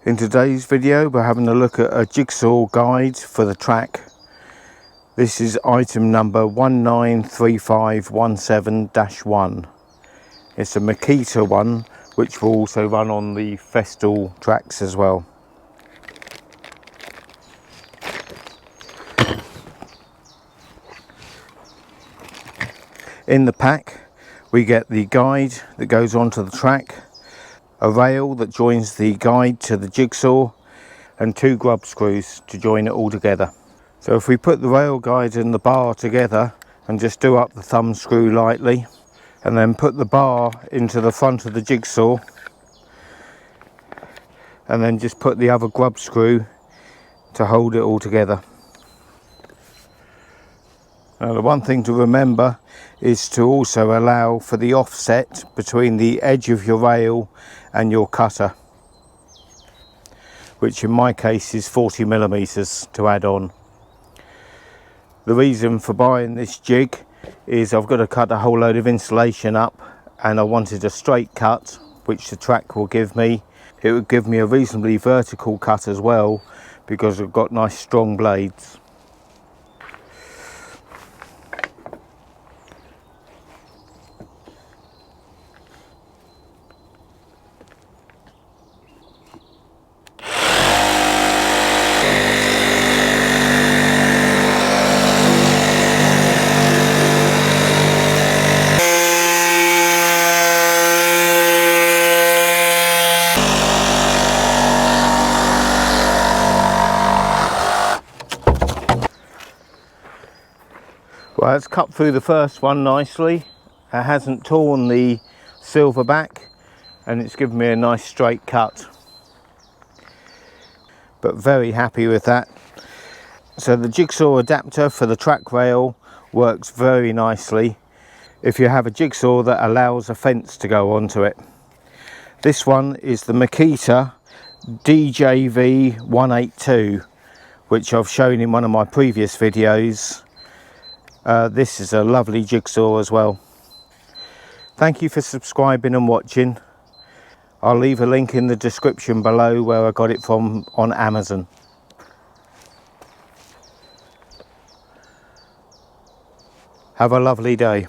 In today's video we're having a look at a jigsaw guide for the track. This is item number 193517-1. It's a Makita one which will also run on the Festal tracks as well. In the pack we get the guide that goes onto the track, a rail that joins the guide to the jigsaw, and 2 grub screws to join it all together. So if we put the rail guide and the bar together and just do up the thumb screw lightly, and then put the bar into the front of the jigsaw, and then just put the other grub screw to hold it all together. Now, the one thing to remember is to also allow for the offset between the edge of your rail and your cutter, which in my case is 40mm to add on. The reason for buying this jig is I've got to cut a whole load of insulation up, and I wanted a straight cut, which the track will give me. It would give me a reasonably vertical cut as well, because I've got nice strong blades. Well, it's cut through the first one nicely. It hasn't torn the silver back, and it's given me a nice straight cut. But very happy with that. So the jigsaw adapter for the track rail works very nicely if you have a jigsaw that allows a fence to go onto it. This one is the Makita DJV182, which I've shown in one of my previous videos. This is a lovely jigsaw as well. Thank you for subscribing and watching. I'll leave a link in the description below where I got it from on Amazon. Have a lovely day.